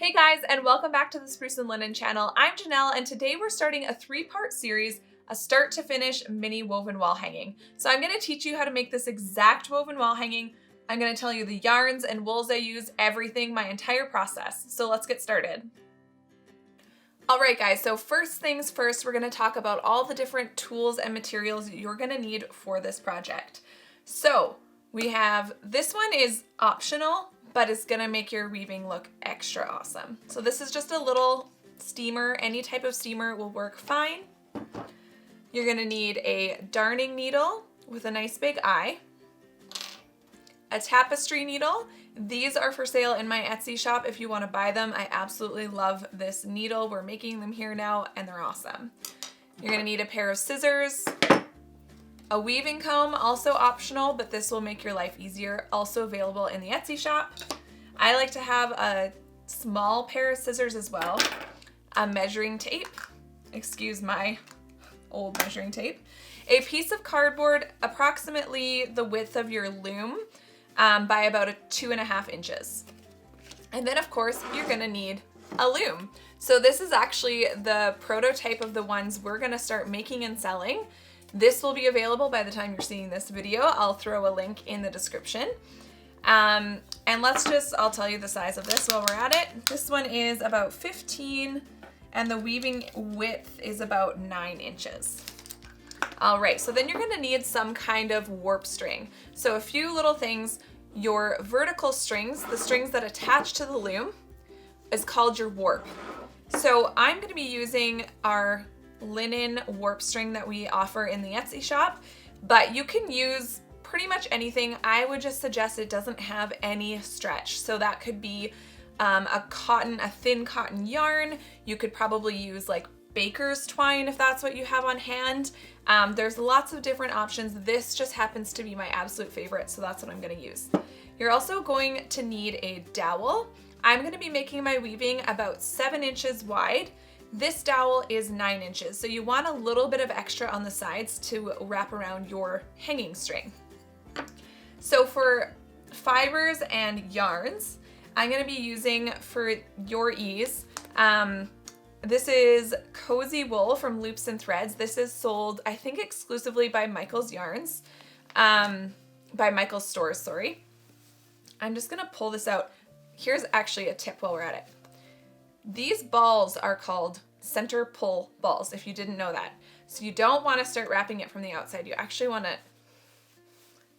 Hey guys, and welcome back to the Spruce and Linen channel. I'm Janelle, and today we're starting a 3-part series, a start to finish mini woven wall hanging. So I'm gonna teach you how to make this exact woven wall hanging. I'm gonna tell you the yarns and wools I use, everything, my entire process. So let's get started. All right guys, so first things first, we're gonna talk about all the different tools and materials you're gonna need for this project. So we have, this one is optional, but it's gonna make your weaving look extra awesome. So this is just a little steamer. Any type of steamer will work fine. You're gonna need a darning needle with a nice big eye, a tapestry needle. These are for sale in my Etsy shop if you wanna buy them. I absolutely love this needle. We're making them here now and they're awesome. You're gonna need a pair of scissors, a weaving comb, also optional, but this will make your life easier, also available in the Etsy shop. I like to have a small pair of scissors as well, a measuring tape, excuse my old measuring tape, a piece of cardboard approximately the width of your loom by about 2.5 inches. And then of course, you're gonna need a loom. So this is actually the prototype of the ones we're gonna start making and selling. This will be available by the time you're seeing this video. I'll throw a link in the description. And I'll tell you the size of this while we're at it. This one is about 15 and the weaving width is about 9 inches. All right, so then you're gonna need some kind of warp string. So a few little things, your vertical strings, the strings that attach to the loom, is called your warp. So I'm gonna be using our linen warp string that we offer in the Etsy shop, but you can use pretty much anything. I would just suggest it doesn't have any stretch. So that could be a thin cotton yarn. You could probably use like baker's twine if that's what you have on hand. There's lots of different options. This just happens to be my absolute favorite, so that's what I'm gonna use. You're also going to need a dowel. I'm gonna be making my weaving about 7 inches wide. This dowel is 9 inches, so you want a little bit of extra on the sides to wrap around your hanging string. So for fibers and yarns, I'm gonna be using, for your ease, this is Cozy Wool from Loops and Threads. This is sold, I think, exclusively by Michael's Yarns, by Michael's Stores, sorry. I'm just gonna pull this out. Here's actually a tip while we're at it. These balls are called center pull balls, if you didn't know that. So you don't want to start wrapping it from the outside. You actually want to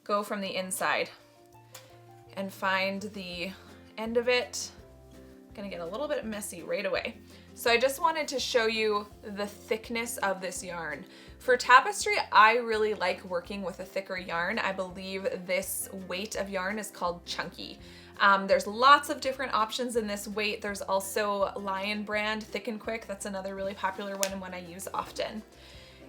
go from the inside and find the end of it. Gonna get a little bit messy right away. So I just wanted to show you the thickness of this yarn. For tapestry, I really like working with a thicker yarn. I believe this weight of yarn is called chunky. There's lots of different options in this weight. There's also Lion brand Thick and Quick. That's another really popular one and one I use often.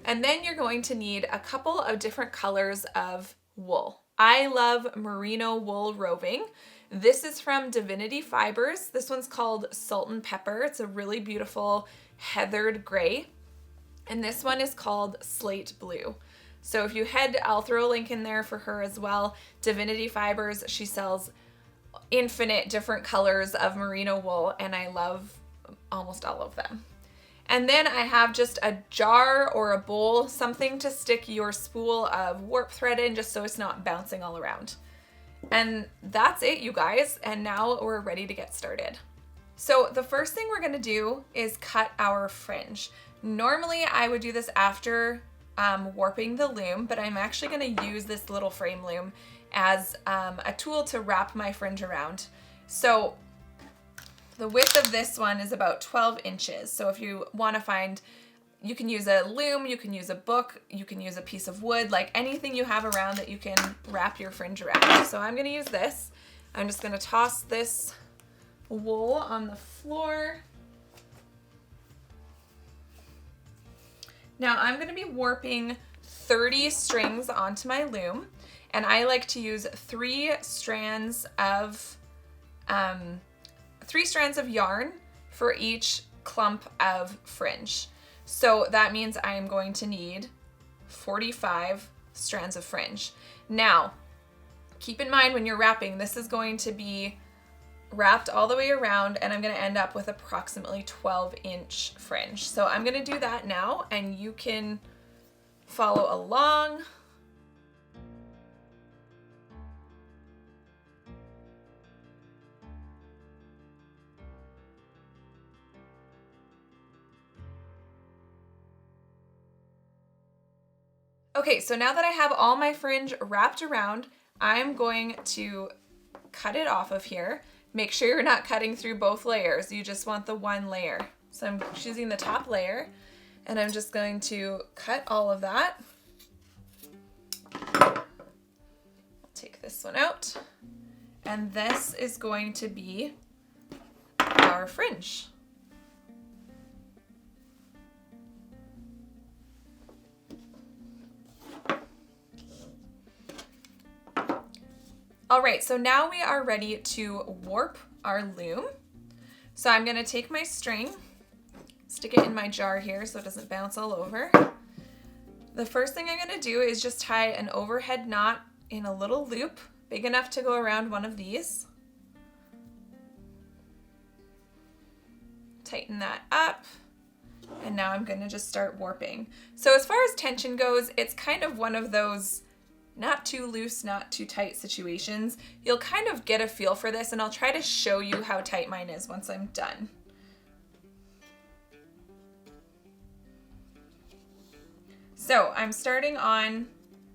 And then you're going to need a couple of different colors of wool. I love merino wool roving. This is from Divinity Fibers. This one's called Salt and Pepper. It's a really beautiful heathered gray. And this one is called Slate Blue. So if you head, I'll throw a link in there for her as well. Divinity Fibers, she sells infinite different colors of merino wool and I love almost all of them. And then I have just a jar or a bowl, something to stick your spool of warp thread in just so it's not bouncing all around. And that's it, you guys. And now we're ready to get started. So the first thing we're gonna do is cut our fringe. Normally I would do this after warping the loom, but I'm actually gonna use this little frame loom as a tool to wrap my fringe around. So the width of this one is about 12 inches. So if you want to find, you can use a loom, you can use a book, you can use a piece of wood, like anything you have around that you can wrap your fringe around. So I'm going to use this. I'm just going to toss this wool on the floor. Now I'm going to be warping 30 strings onto my loom. And I like to use 3 strands of yarn for each clump of fringe. So that means I am going to need 45 strands of fringe. Now, keep in mind when you're wrapping, this is going to be wrapped all the way around, and I'm gonna end up with approximately 12-inch fringe. So I'm gonna do that now, and you can follow along. Okay, so now that I have all my fringe wrapped around, I'm going to cut it off of here. Make sure you're not cutting through both layers. You just want the one layer. So I'm choosing the top layer, and I'm just going to cut all of that. I'll take this one out. And this is going to be our fringe. All right, so now we are ready to warp our loom. So I'm gonna take my string, stick it in my jar here so it doesn't bounce all over. The first thing I'm gonna do is just tie an overhead knot in a little loop, big enough to go around one of these. Tighten that up, and now I'm gonna just start warping. So as far as tension goes, it's kind of one of those not too loose, not too tight situations. You'll kind of get a feel for this, and I'll try to show you how tight mine is once I'm done. So I'm starting on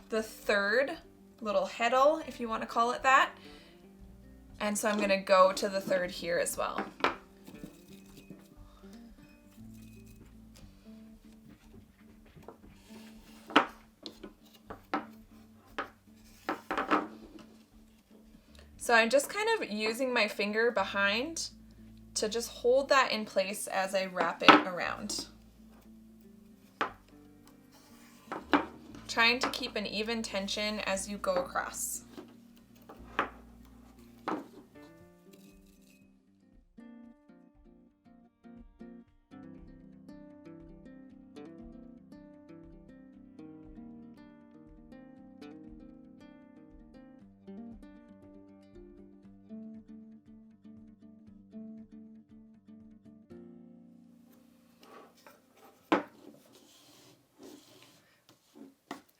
the third little heddle, if you want to call it that. And so I'm gonna go to the third here as well. So I'm just kind of using my finger behind to just hold that in place as I wrap it around. Trying to keep an even tension as you go across.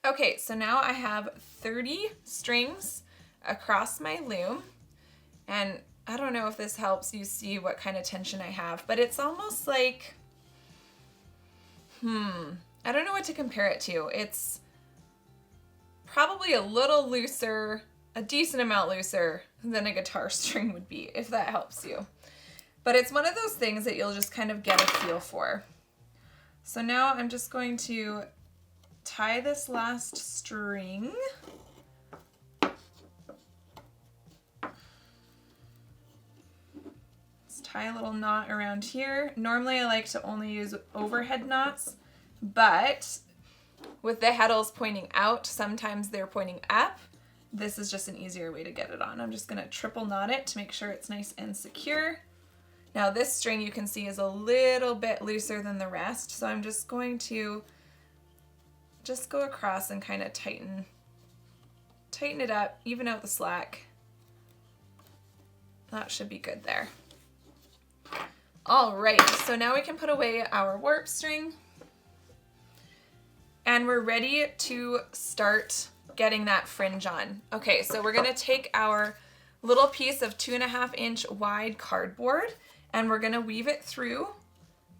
Okay, so now I have 30 strings across my loom, and I don't know if this helps you see what kind of tension I have, but it's almost like, I don't know what to compare it to. It's probably a little looser, a decent amount looser than a guitar string would be, if that helps you. But it's one of those things that you'll just kind of get a feel for. So now I'm just going to tie this last string. Let's tie a little knot around here. Normally I like to only use overhead knots, but with the heddles pointing out, sometimes they're pointing up. This is just an easier way to get it on. I'm just gonna triple knot it to make sure it's nice and secure. Now this string you can see is a little bit looser than the rest, so I'm just going to just go across and kind of tighten it up, even out the slack. That should be good there. All right, so now we can put away our warp string, and we're ready to start getting that fringe on. Okay, so we're gonna take our little piece of 2.5-inch wide cardboard, and we're gonna weave it through,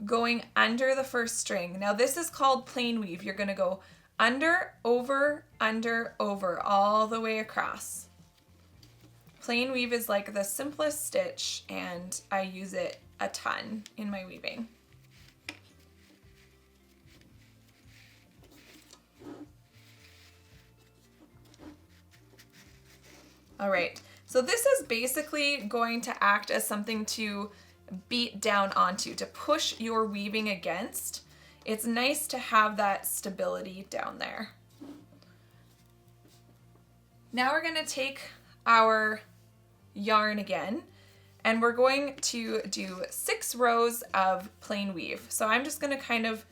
going under the first string. Now this is called plain weave. You're gonna go under, over, all the way across. Plain weave is like the simplest stitch, and I use it a ton in my weaving. All right, so this is basically going to act as something to beat down onto, to push your weaving against. It's nice to have that stability down there. Now we're gonna take our yarn again, and we're going to do 6 rows of plain weave. So I'm just gonna kind of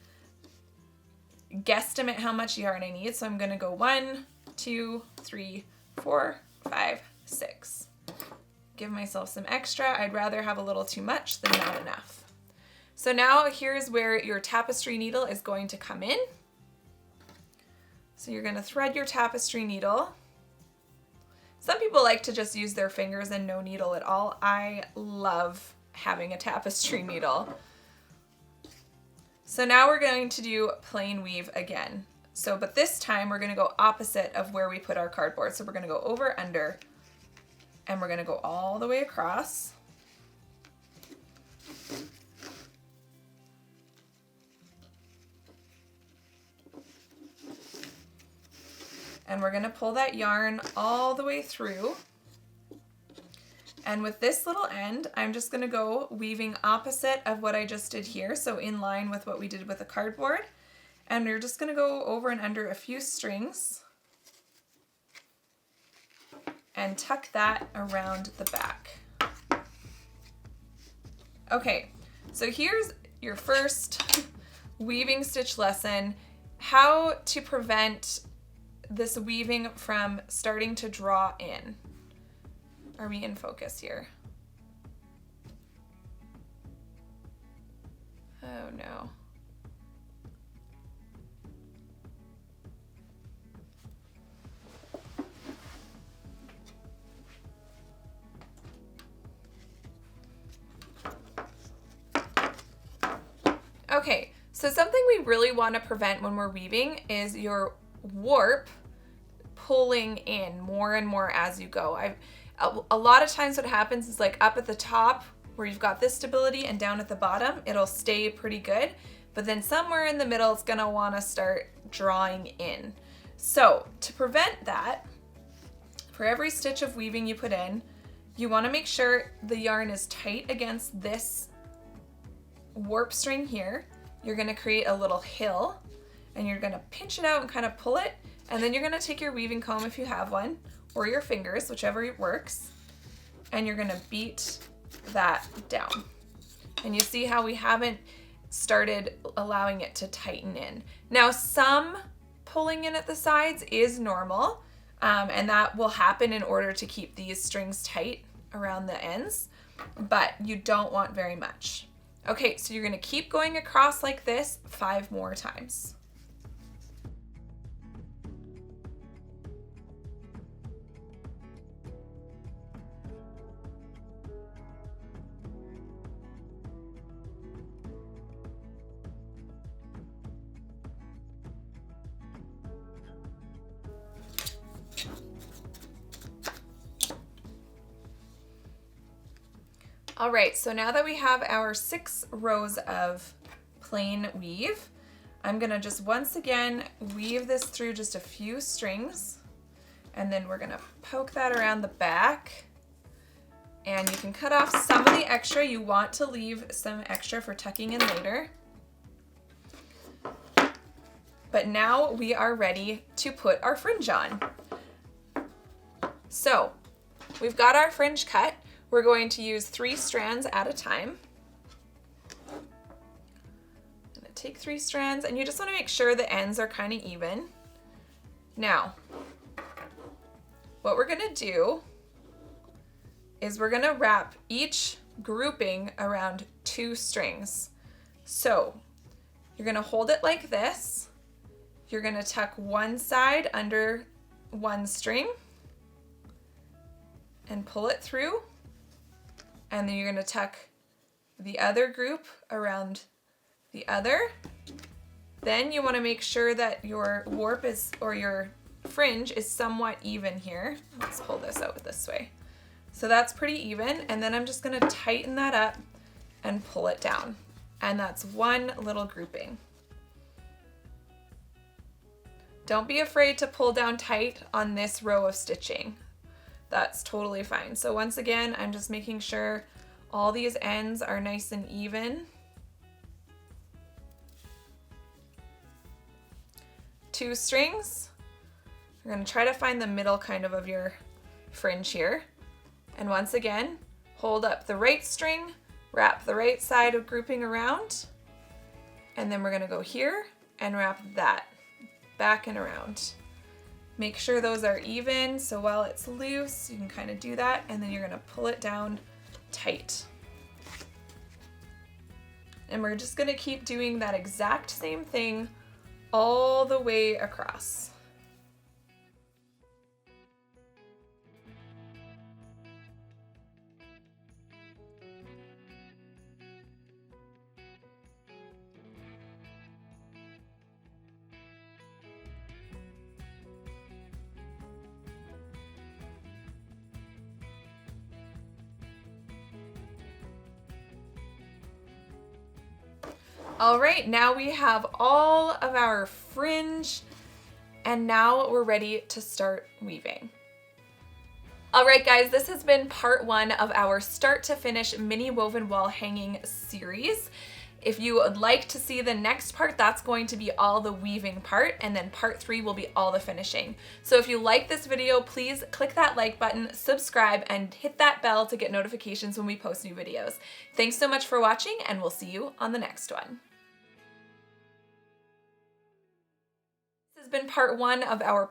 guesstimate how much yarn I need. So I'm gonna go 1, 2, 3, 4, 5, 6. give myself some extra. I'd rather have a little too much than not enough. So now here's where your tapestry needle is going to come in. So you're going to thread your tapestry needle. Some people like to just use their fingers and no needle at all. I love having a tapestry needle. So now we're going to do plain weave again. So, but this time we're going to go opposite of where we put our cardboard. So we're going to go over, under, and we're going to go all the way across. And we're going to pull that yarn all the way through. And with this little end, I'm just going to go weaving opposite of what I just did here. So in line with what we did with the cardboard. And we're just going to go over and under a few strings and tuck that around the back. Okay, so here's your first weaving stitch lesson, how to prevent this weaving from starting to draw in. Are we in focus here? Oh no. Okay, so something we really want to prevent when we're weaving is your warp pulling in more and more as you go. A lot of times what happens is like up at the top where you've got this stability and down at the bottom, it'll stay pretty good. But then somewhere in the middle, it's gonna wanna start drawing in. So to prevent that, for every stitch of weaving you put in, you wanna make sure the yarn is tight against this warp string here. You're gonna create a little hill and you're gonna pinch it out and kind of pull it. And then you're gonna take your weaving comb if you have one, or your fingers, whichever works, and you're gonna beat that down. And you see how we haven't started allowing it to tighten in. Now, some pulling in at the sides is normal, and that will happen in order to keep these strings tight around the ends, but you don't want very much. Okay, so you're gonna keep going across like this 5 more times. All right, so now that we have our 6 rows of plain weave, I'm gonna just once again weave this through just a few strings, and then we're gonna poke that around the back, and you can cut off some of the extra. You want to leave some extra for tucking in later. But now we are ready to put our fringe on. So we've got our fringe cut. We're going to use 3 strands at a time. I'm gonna take 3 strands, and you just want to make sure the ends are kind of even. Now, what we're gonna do is we're gonna wrap each grouping around 2 strings. So you're gonna hold it like this. You're gonna tuck one side under one string and pull it through. And then you're gonna tuck the other group around the other. Then you wanna make sure that your warp is, or your fringe is somewhat even here. Let's pull this out this way. So that's pretty even. And then I'm just gonna tighten that up and pull it down. And that's one little grouping. Don't be afraid to pull down tight on this row of stitching. That's totally fine. So once again, I'm just making sure all these ends are nice and even. 2 strings. You're gonna try to find the middle kind of your fringe here. And once again, hold up the right string, wrap the right side of grouping around, and then we're gonna go here and wrap that back and around. Make sure those are even, so while it's loose, you can kind of do that, and then you're gonna pull it down tight. And we're just gonna keep doing that exact same thing all the way across. All right, now we have all of our fringe, and now we're ready to start weaving. All right, guys, this has been part 1 of our start to finish mini woven wall hanging series. If you would like to see the next part, that's going to be all the weaving part, and then part 3 will be all the finishing. So if you like this video, please click that like button, subscribe, and hit that bell to get notifications when we post new videos. Thanks so much for watching, and we'll see you on the next one. This has been part 1 of our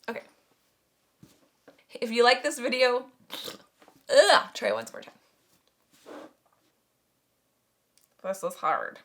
Okay. If you like this video, try it once more time. This is hard.